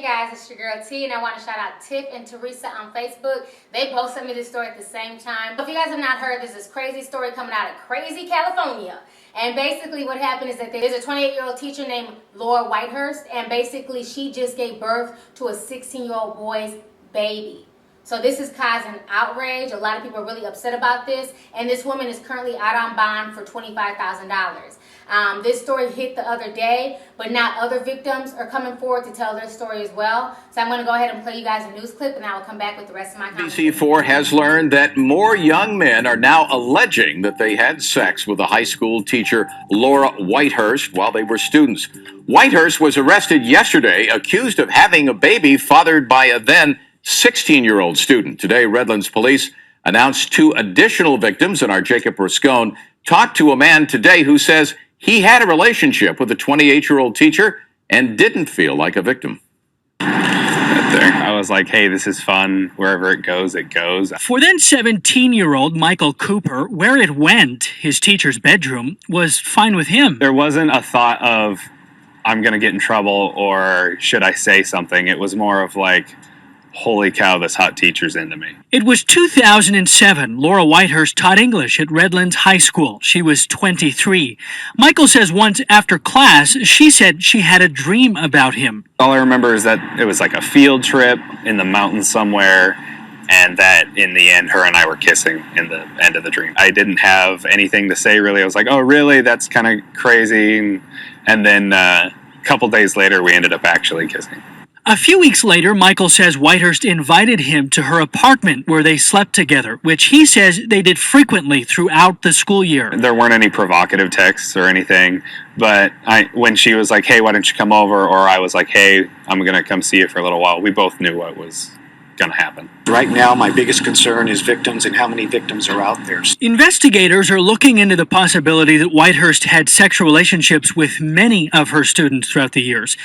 guys, it's your girl T, and I want to shout out Tiff and Teresa on Facebook. They both sent me this story at the same time. If you guys have not heard, there's this crazy story coming out of crazy California. And basically what happened is that there's a 28-year-old teacher named Laura Whitehurst, and basically she just gave birth to a 16-year-old boy's baby. So this is causing outrage. A lot of people are really upset about this. And this woman is currently out on bond for $25,000. This story hit the other day, but now other victims are coming forward to tell their story as well. So I'm going to go ahead and play you guys a news clip, and I will come back with the rest of my comments. NBC4 has learned that more young men are now alleging that they had sex with a high school teacher, Laura Whitehurst, while they were students. Whitehurst was arrested yesterday, accused of having a baby fathered by a then 16-year-old student. Today, Redlands police announced 2 additional victims, and our Jacob Ruscone talked to a man today who says he had a relationship with a 28-year-old teacher and didn't feel like a victim. I was like, hey, this is fun. Wherever it goes, it goes. For then 17-year-old Michael Cooper, where it went, his teacher's bedroom, was fine with him. There wasn't a thought of, I'm going to get in trouble or should I say something. It was more of like, holy cow, this hot teacher's into me. It was 2007. Laura Whitehurst taught English at Redlands High School. She was 23. Michael says once after class, she said she had a dream about him. All I remember is that it was like a field trip in the mountains somewhere, and that in the end, her and I were kissing in the end of the dream. I didn't have anything to say, really. I was like, oh, really? That's kind of crazy. And then a couple days later, we ended up actually kissing. A few weeks later, Michael says Whitehurst invited him to her apartment where they slept together, which he says they did frequently throughout the school year. There weren't any provocative texts or anything, but when she was like, hey, why don't you come over? Or I was like, hey, I'm going to come see you for a little while. We both knew what was going to happen. Right now, my biggest concern is victims and how many victims are out there. Investigators are looking into the possibility that Whitehurst had sexual relationships with many of her students throughout the years.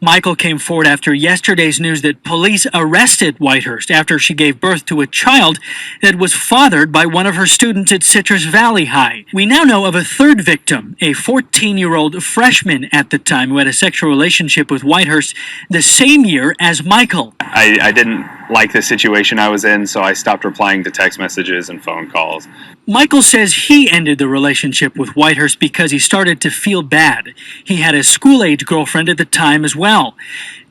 Michael came forward after yesterday's news that police arrested Whitehurst after she gave birth to a child that was fathered by one of her students at Citrus Valley High. We now know of a third victim, a 14-year-old freshman at the time who had a sexual relationship with Whitehurst the same year as Michael. I didn't like the situation I was in, so I stopped replying to text messages and phone calls. Michael says he ended the relationship with Whitehurst because he started to feel bad. He had a school-age girlfriend at the time as well.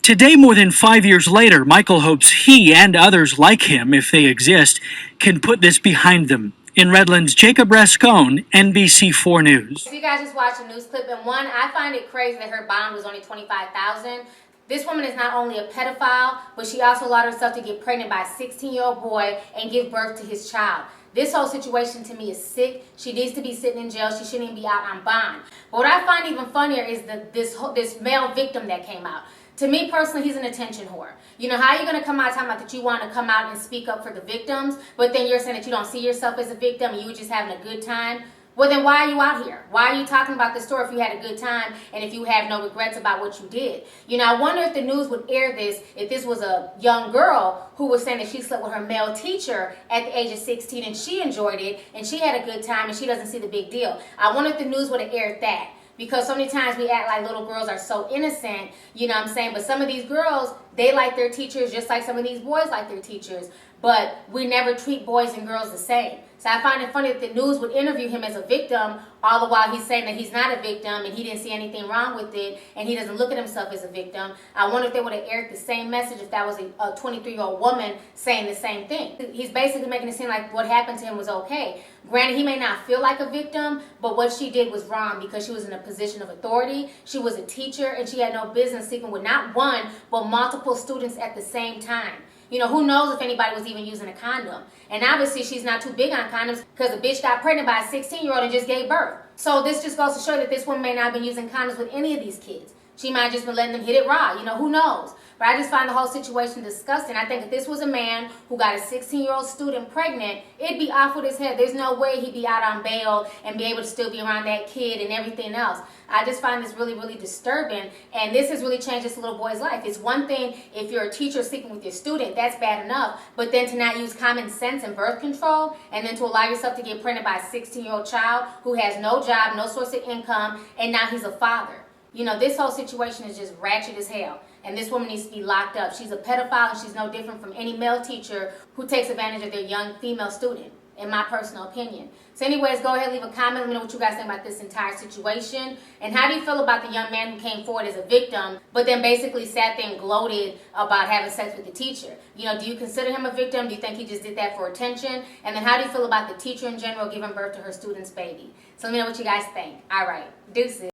Today, more than 5 years later, Michael hopes he and others like him, if they exist, can put this behind them. In Redlands, Jacob Ruscone, NBC4 News. So you guys just watched a news clip, and one, I find it crazy that her bond was only $25,000. This woman is not only a pedophile, but she also allowed herself to get pregnant by a 16-year-old boy and give birth to his child. This whole situation to me is sick. She needs to be sitting in jail. She shouldn't even be out on bond. But what I find even funnier is this male victim that came out. To me personally, he's an attention whore. You know, how are you going to come out talking about that you want to come out and speak up for the victims, but then you're saying that you don't see yourself as a victim and you were just having a good time? Well, then why are you out here? Why are you talking about this story if you had a good time and if you have no regrets about what you did? You know, I wonder if the news would air this if this was a young girl who was saying that she slept with her male teacher at the age of 16 and she enjoyed it and she had a good time and she doesn't see the big deal. I wonder if the news would have aired that. Because so many times we act like little girls are so innocent, you know what I'm saying? But some of these girls, they like their teachers just like some of these boys like their teachers. But we never treat boys and girls the same. So I find it funny that the news would interview him as a victim, all the while he's saying that he's not a victim and he didn't see anything wrong with it and he doesn't look at himself as a victim. I wonder if they would have aired the same message if that was a 23-year-old woman saying the same thing. He's basically making it seem like what happened to him was okay. Granted, he may not feel like a victim, but what she did was wrong because she was in a position of authority. She was a teacher and she had no business sleeping with not one, but multiple students at the same time. You know, who knows if anybody was even using a condom. And obviously she's not too big on condoms because the bitch got pregnant by a 16-year-old and just gave birth. So this just goes to show that this woman may not have been using condoms with any of these kids. She might have just been letting them hit it raw. You know, who knows? But I just find the whole situation disgusting. I think if this was a man who got a 16-year-old student pregnant, it'd be off with his head. There's no way he'd be out on bail and be able to still be around that kid and everything else. I just find this really, really disturbing. And this has really changed this little boy's life. It's one thing if you're a teacher sleeping with your student, that's bad enough. But then to not use common sense and birth control, and then to allow yourself to get pregnant by a 16-year-old child who has no job, no source of income, and now he's a father. You know, this whole situation is just ratchet as hell. and this woman needs to be locked up. She's a pedophile, and she's no different from any male teacher who takes advantage of their young female student, in my personal opinion. So anyways, go ahead, leave a comment. Let me know what you guys think about this entire situation. And how do you feel about the young man who came forward as a victim, but then basically sat there and gloated about having sex with the teacher? You know, do you consider him a victim? Do you think he just did that for attention? And then how do you feel about the teacher in general giving birth to her student's baby? So let me know what you guys think. All right, deuces.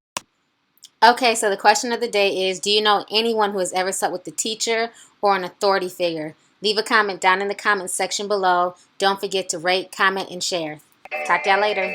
Okay, so the question of the day is, do you know anyone who has ever slept with the teacher or an authority figure? Leave a comment down in the comment section below. Don't forget to rate, comment, and share. Talk to y'all later.